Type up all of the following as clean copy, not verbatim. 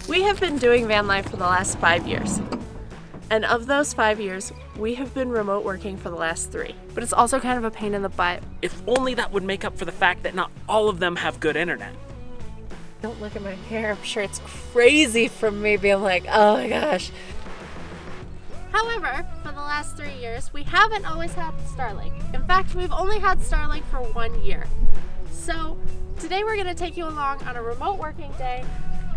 We have been doing van life for the last 5 years. And of those 5 years, we have been remote working for the last 3. But it's also kind of a pain in the butt. If only that would make up for the fact that not all of them have good internet. Don't look at my hair. I'm sure it's crazy from me being like, oh my gosh. However, for the last 3 years, we haven't always had Starlink. In fact, we've only had Starlink for 1 year. So today we're going to take you along on a remote working day,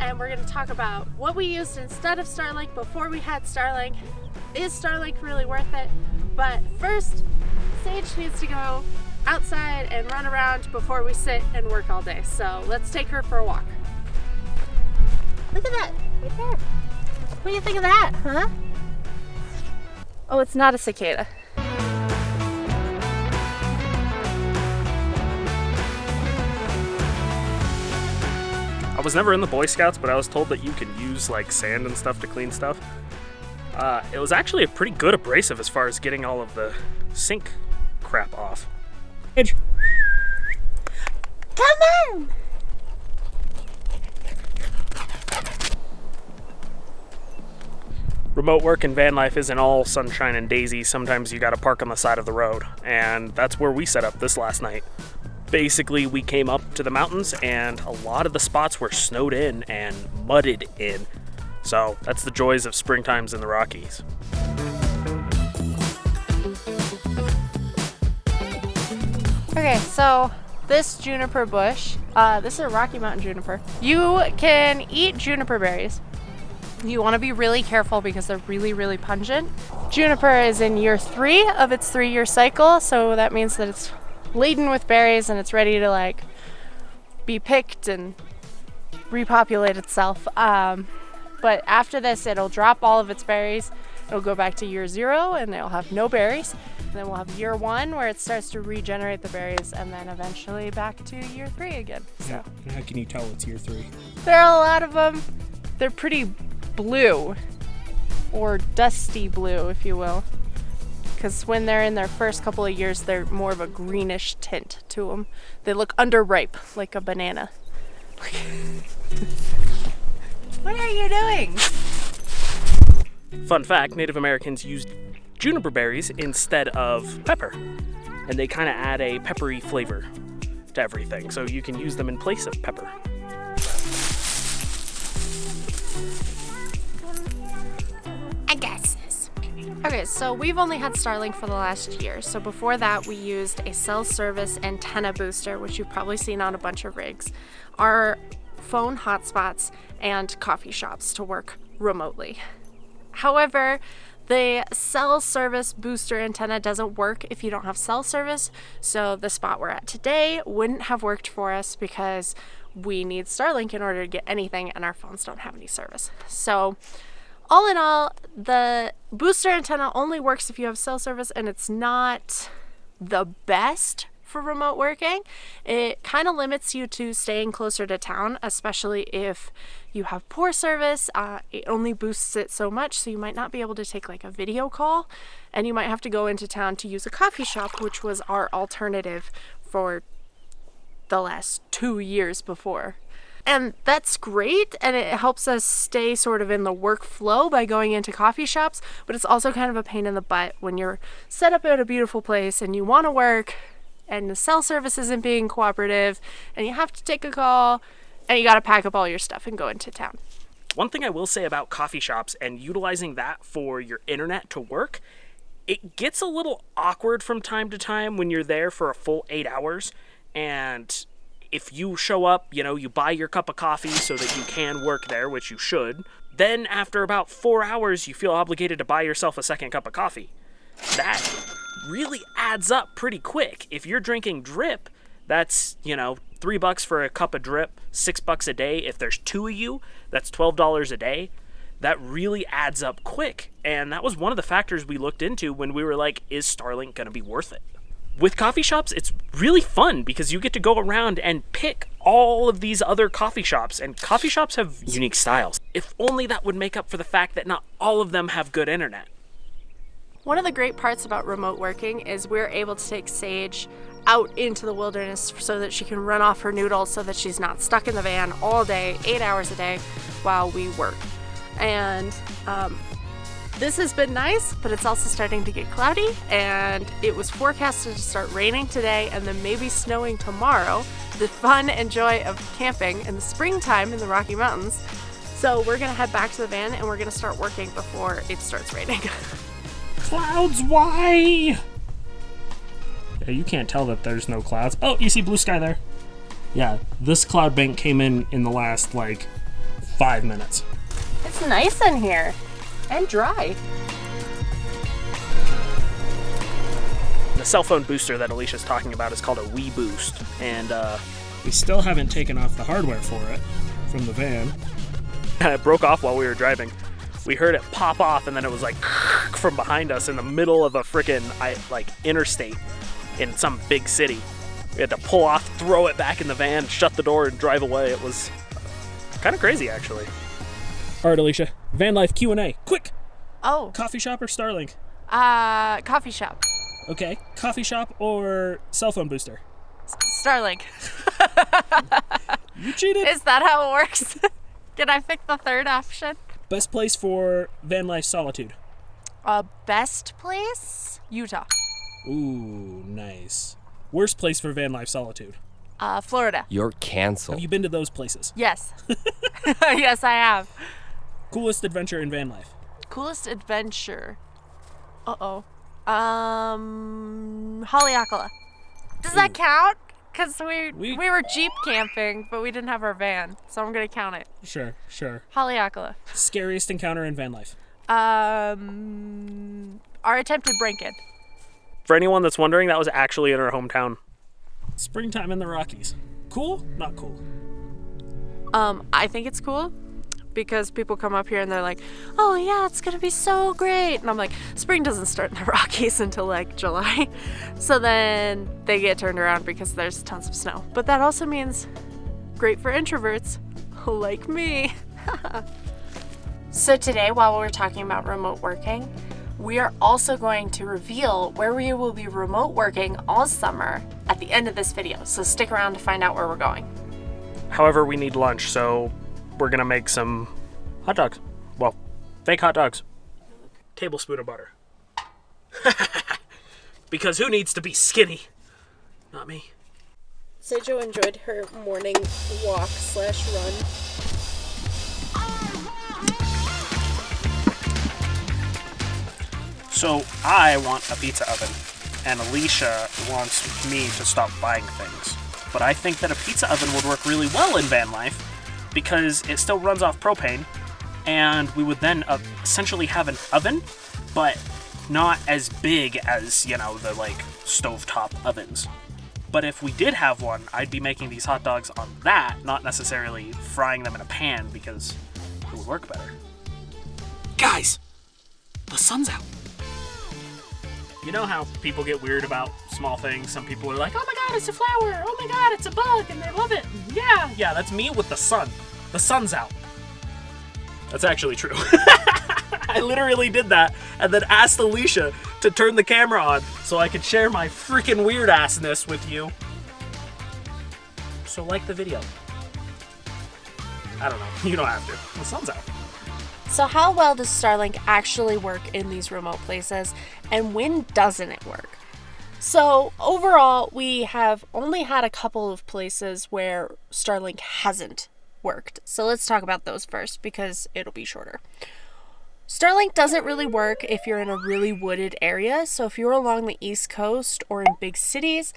and we're going to talk about what we used instead of Starlink before we had Starlink. Is Starlink really worth it? But first, Sage needs to go outside and run around before we sit and work all day. So let's take her for a walk. Look at that, right there. What do you think of that, huh? Oh, it's not a cicada. I was never in the Boy Scouts, but I was told that you can use like sand and stuff to clean stuff. It was actually a pretty good abrasive as far as getting all of the sink crap off. Edge. Come on! Remote work and van life isn't all sunshine and daisies. Sometimes you gotta park on the side of the road, and that's where we set up this last night. Basically, we came up to the mountains and a lot of the spots were snowed in and mudded in. So that's the joys of springtimes in the Rockies. Okay, so this juniper bush, this is a Rocky Mountain juniper. You can eat juniper berries. You want to be really careful because they're really, really pungent. Juniper is in year 3 of its 3-year cycle, so that means that it's laden with berries and it's ready to like be picked and repopulate itself. But after this, it'll drop all of its berries. It'll go back to year 0 and it'll have no berries. And then we'll have year 1 where it starts to regenerate the berries, and then eventually back to year 3 again. So How can you tell it's year 3? there are a lot of them. They're pretty blue, or dusty blue, if you will. Because when they're in their first couple of years, they're more of a greenish tint to them. They look underripe, like a banana. What are you doing? Fun fact, Native Americans used juniper berries instead of pepper. And they kind of add a peppery flavor to everything, so you can use them in place of pepper. Okay, so we've only had Starlink for the last year. So before that, we used a cell service antenna booster, which you've probably seen on a bunch of rigs, our phone hotspots, and coffee shops to work remotely. However, the cell service booster antenna doesn't work if you don't have cell service. So the spot we're at today wouldn't have worked for us because we need Starlink in order to get anything, and our phones don't have any service. So all in all, the booster antenna only works if you have cell service, and it's not the best for remote working. It kind of limits you to staying closer to town, especially if you have poor service. It only boosts it so much, so you might not be able to take like a video call, and you might have to go into town to use a coffee shop, which was our alternative for the last 2 years before. And that's great, and it helps us stay sort of in the workflow by going into coffee shops, but it's also kind of a pain in the butt when you're set up at a beautiful place and you want to work and the cell service isn't being cooperative and you have to take a call and you got to pack up all your stuff and go into town. One thing I will say about coffee shops and utilizing that for your internet to work, it gets a little awkward from time to time when you're there for a full 8 hours, and if you show up, you buy your cup of coffee so that you can work there, which you should. Then after about 4 hours, you feel obligated to buy yourself a second cup of coffee. That really adds up pretty quick. If you're drinking drip, that's, $3 for a cup of drip, $6 a day. If there's 2 of you, that's $12 a day. That really adds up quick. And that was one of the factors we looked into when we were like, is Starlink going to be worth it? With coffee shops, it's really fun because you get to go around and pick all of these other coffee shops, and coffee shops have unique styles. If only that would make up for the fact that not all of them have good internet. One of the great parts about remote working is we're able to take Sage out into the wilderness so that she can run off her noodles, so that she's not stuck in the van all day, 8 hours a day. while we work. And this has been nice, but it's also starting to get cloudy, and it was forecasted to start raining today and then maybe snowing tomorrow. The fun and joy of camping in the springtime in the Rocky Mountains. So we're gonna head back to the van and we're gonna start working before it starts raining. Clouds, why? Yeah, you can't tell that there's no clouds. Oh, you see blue sky there. Yeah, this cloud bank came in the last, 5 minutes. It's nice in here. And dry. The cell phone booster that Alicia's talking about is called a Wii Boost, and we still haven't taken off the hardware for it from the van. It broke off while we were driving. We heard it pop off, and then it was from behind us in the middle of a frickin' interstate in some big city. We had to pull off, throw it back in the van, shut the door, and drive away. It was kind of crazy, actually. All right, Alicia, van life Q&A, quick. Oh. Coffee shop or Starlink? Coffee shop. Okay, coffee shop or cell phone booster? Starlink. You cheated. Is that how it works? Can I pick the third option? Best place for van life solitude? Best place? Utah. Ooh, nice. Worst place for van life solitude? Florida. You're canceled. Have you been to those places? Yes. Yes, I have. Coolest adventure in van life? Coolest adventure. Haleakala. Does that count? Because we were Jeep camping, but we didn't have our van, so I'm going to count it. Sure. Haleakala. Scariest encounter in van life? Our attempted break-in. For anyone that's wondering, that was actually in our hometown. Springtime in the Rockies. Cool? Not cool? I think it's cool because people come up here and they're like, oh yeah, it's gonna be so great. And I'm like, spring doesn't start in the Rockies until July. So then they get turned around because there's tons of snow. But that also means great for introverts like me. So today, while we're talking about remote working, we are also going to reveal where we will be remote working all summer at the end of this video. So stick around to find out where we're going. However, we need lunch, so we're gonna make some hot dogs. Well, fake hot dogs. Tablespoon of butter. Because who needs to be skinny? Not me. Sejo enjoyed her morning walk/run. So I want a pizza oven, and Alicia wants me to stop buying things. But I think that a pizza oven would work really well in van life because it still runs off propane, and we would then essentially have an oven, but not as big as, the stovetop ovens. But if we did have one, I'd be making these hot dogs on that, not necessarily frying them in a pan because it would work better. Guys, the sun's out. You know how people get weird about small things? Some people are like, oh my god, it's a flower! Oh my god, it's a bug! And they love it! Yeah, that's me with the sun. The sun's out. That's actually true. I literally did that and then asked Alicia to turn the camera on so I could share my freaking weird assness with you. So like the video. I don't know. You don't have to. The sun's out. So how well does Starlink actually work in these remote places, and when doesn't it work? So overall, we have only had a couple of places where Starlink hasn't worked. So let's talk about those first because it'll be shorter. Starlink doesn't really work if you're in a really wooded area. So if you're along the East Coast or in big cities,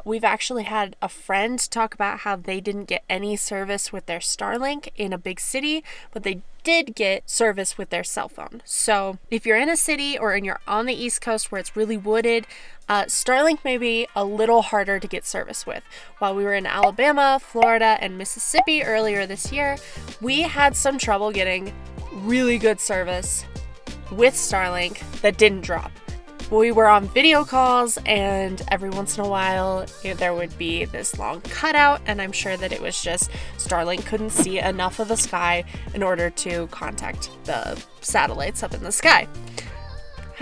we've actually had a friend talk about how they didn't get any service with their Starlink in a big city, but they did get service with their cell phone. So if you're in a city or you're on the East Coast where it's really wooded, Starlink may be a little harder to get service with. While we were in Alabama, Florida, and Mississippi earlier this year, we had some trouble getting really good service with Starlink that didn't drop. We were on video calls, and every once in a while there would be this long cutout, and I'm sure that it was just Starlink couldn't see enough of the sky in order to contact the satellites up in the sky.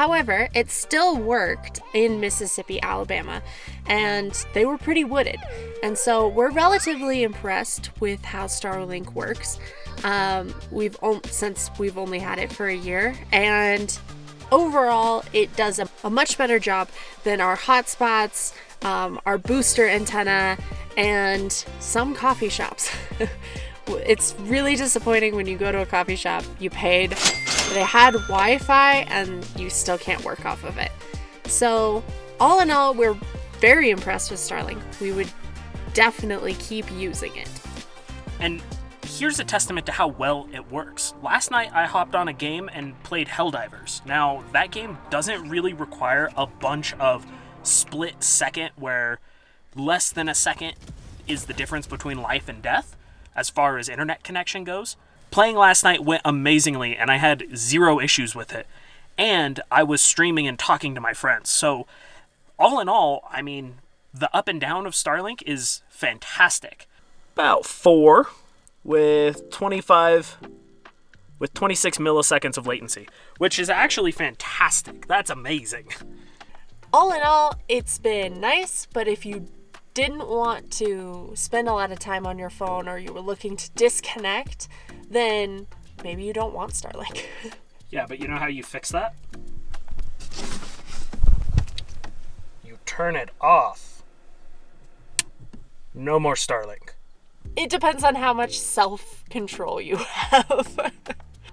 However, it still worked in Mississippi, Alabama, and they were pretty wooded. And so we're relatively impressed with how Starlink works. Since we've only had it for a year, and overall it does a much better job than our hotspots, our booster antenna, and some coffee shops. It's really disappointing when you go to a coffee shop, you paid, they had Wi-Fi, and you still can't work off of it. So all in all, we're very impressed with Starlink. We would definitely keep using it. And here's a testament to how well it works. Last night I hopped on a game and played Helldivers. Now, that game doesn't really require a bunch of split second where less than a second is the difference between life and death as far as internet connection goes. Playing last night went amazingly, and I had zero issues with it. And I was streaming and talking to my friends. So, all in all, I mean, the up and down of Starlink is fantastic. About 4 with 26 milliseconds of latency, which is actually fantastic. That's amazing. All in all, it's been nice, but if you didn't want to spend a lot of time on your phone, or you were looking to disconnect, then maybe you don't want Starlink. Yeah, but you know how you fix that? You turn it off. No more Starlink. It depends on how much self-control you have.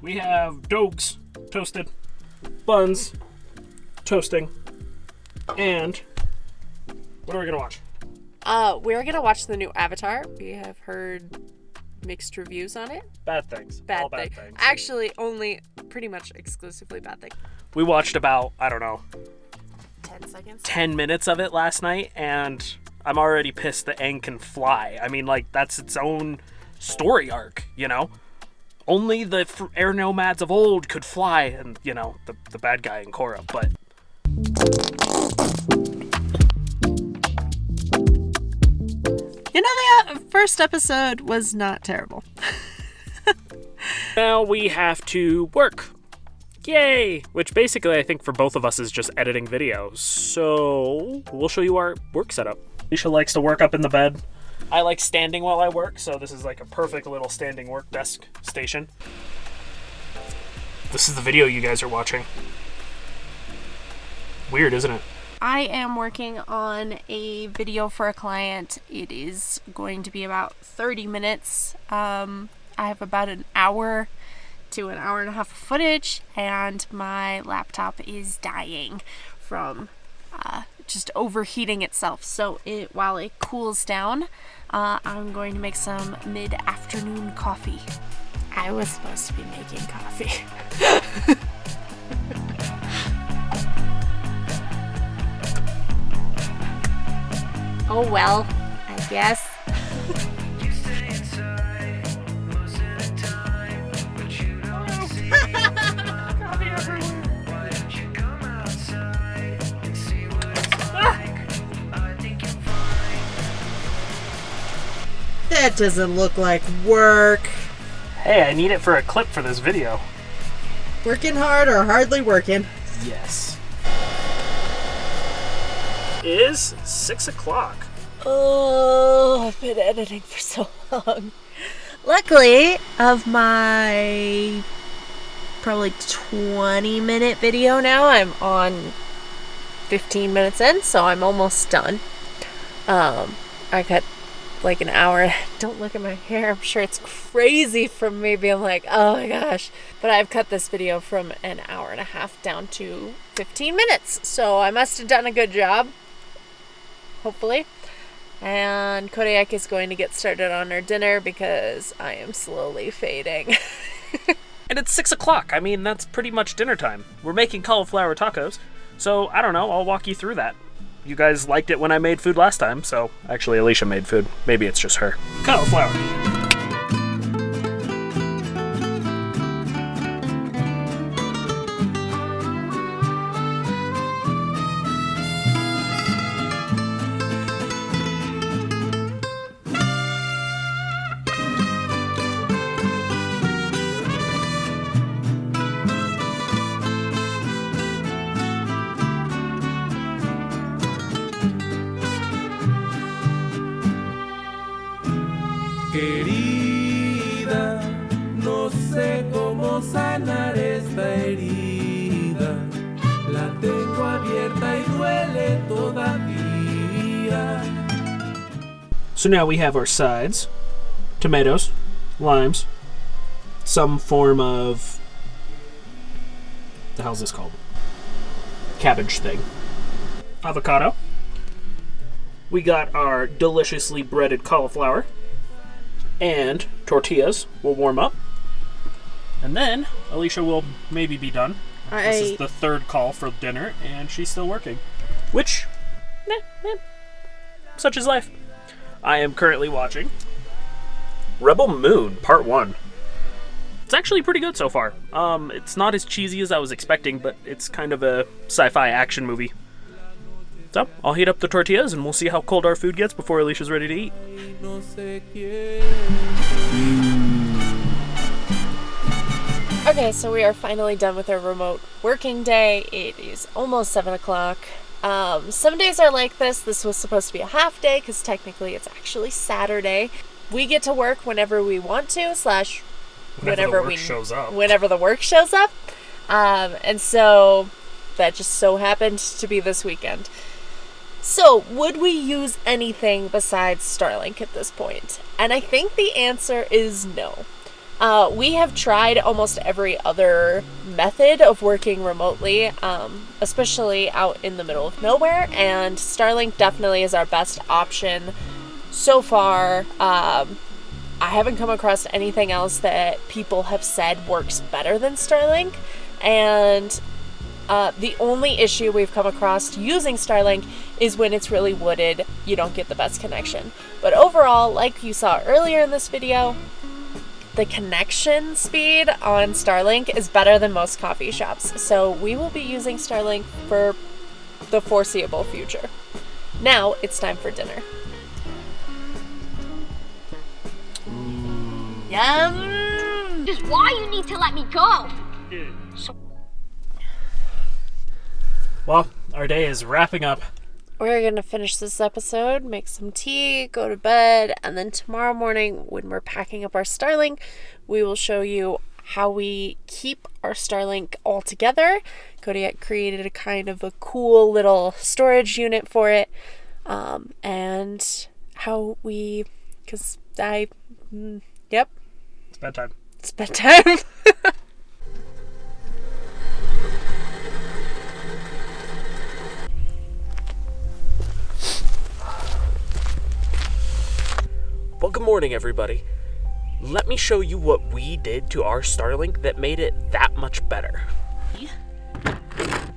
We have dogs toasted, buns toasting, and what are we gonna watch? We're gonna watch the new Avatar. We have heard mixed reviews on it. Bad things. All bad things. Actually, only pretty much exclusively bad things. We watched about, I don't know, 10 seconds? 10 minutes of it last night, and I'm already pissed that Aang can fly. I mean, like, that's its own story arc, you know? Only the air nomads of old could fly, and, you know, the bad guy in Korra, but... You know, the first episode was not terrible. Now we have to work. Yay! Which basically I think for both of us is just editing video. So we'll show you our work setup. Alicia likes to work up in the bed. I like standing while I work, so this is like a perfect little standing work desk station. This is the video you guys are watching. Weird, isn't it? I am working on a video for a client. It is going to be about 30 minutes. I have about an hour to an hour and a half of footage, and my laptop is dying from just overheating itself. So while it cools down, I'm going to make some mid-afternoon coffee. I was supposed to be making coffee. Oh well, I guess. That doesn't look like work. Hey, I need it for a clip for this video. Working hard or hardly working? Yes. It is 6 o'clock. Oh, I've been editing for so long. Luckily, of my probably 20-minute video now, I'm on 15 minutes in, so I'm almost done. I cut like an hour. Don't look at my hair. I'm sure it's crazy from me being like, oh my gosh. But I've cut this video from an hour and a half down to 15 minutes. So I must have done a good job. Hopefully. And Kodiak is going to get started on her dinner because I am slowly fading. And it's 6 o'clock. I mean, that's pretty much dinner time. We're making cauliflower tacos. So, I don't know. I'll walk you through that. You guys liked it when I made food last time, so actually Alicia made food. Maybe it's just her. Cauliflower. cómo sanar esta herida. La tengo abierta y duele todavía. So now we have our sides. Tomatoes, limes, some form of... the hell's this called? Cabbage thing. Avocado. We got our deliciously breaded cauliflower. And tortillas will warm up. And then Alicia will maybe be done. This is the third call for dinner, and she's still working. Which, such is life. I am currently watching Rebel Moon Part 1. It's actually pretty good so far. It's not as cheesy as I was expecting, but it's kind of a sci-fi action movie. So, I'll heat up the tortillas and we'll see how cold our food gets before Alicia's ready to eat. Okay, so we are finally done with our remote working day. It is almost 7 o'clock. Some days are like this. This was supposed to be a half day because technically it's actually Saturday. We get to work whenever we want to, / whenever the work shows up. Whenever the work shows up. And so that just so happened to be this weekend. So, would we use anything besides Starlink at this point? And I think the answer is no. We have tried almost every other method of working remotely, especially out in the middle of nowhere, and Starlink definitely is our best option so far. I haven't come across anything else that people have said works better than Starlink, and the only issue we've come across using Starlink is when it's really wooded, you don't get the best connection. But overall, like you saw earlier in this video, the connection speed on Starlink is better than most coffee shops. So we will be using Starlink for the foreseeable future. Now it's time for dinner. Yum! Just why you need to let me go. Well, our day is wrapping up. We're going to finish this episode, make some tea, go to bed, and then tomorrow morning when we're packing up our Starlink, we will show you how we keep our Starlink all together. Kodiak created a kind of a cool little storage unit for it, and how we, it's bedtime. It's bedtime. Well, good morning, everybody. Let me show you what we did to our Starlink that made it that much better. We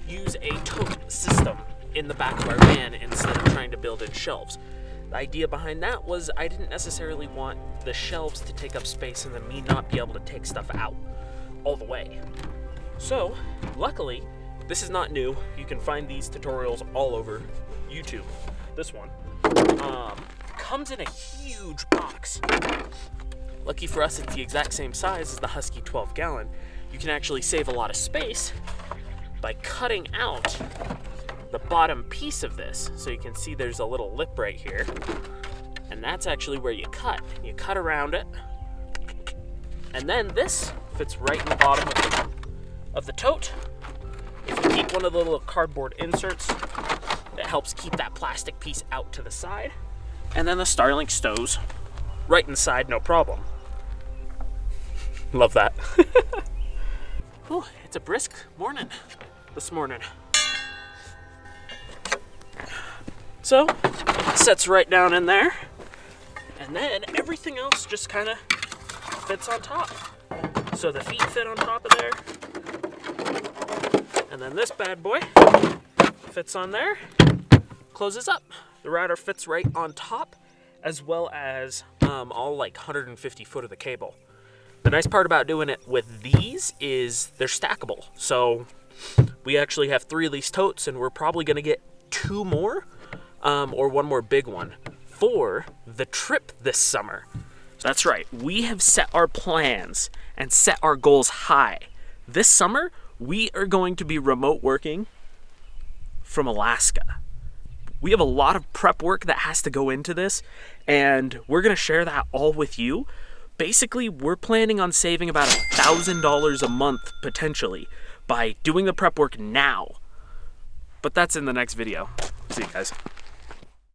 use a tote system in the back of our van instead of trying to build in shelves. The idea behind that was I didn't necessarily want the shelves to take up space and then me not be able to take stuff out all the way. So, luckily, this is not new. You can find these tutorials all over YouTube. This one comes in a huge box. Lucky for us, it's the exact same size as the Husky 12-gallon. You can actually save a lot of space by cutting out the bottom piece of this. So you can see there's a little lip right here. And that's actually where you cut. You cut around it. And then this fits right in the bottom of the tote. If you keep one of the little cardboard inserts, it helps keep that plastic piece out to the side. And then the Starlink stows right inside, no problem. Love that. Whew, it's a brisk morning this morning. So, sets right down in there. And then everything else just kind of fits on top. So the feet fit on top of there. And then this bad boy fits on there, closes up. The router fits right on top, as well as all like 150 foot of the cable. The nice part about doing it with these is they're stackable. So we actually have 3 of these totes, and we're probably going to get 2 more, or 1 more big one for the trip this summer. So that's right. We have set our plans and set our goals high. This summer, we are going to be remote working from Alaska. We have a lot of prep work that has to go into this, and we're going to share that all with you. Basically, we're planning on saving about $1,000 a month, potentially, by doing the prep work now. But that's in the next video. See you guys.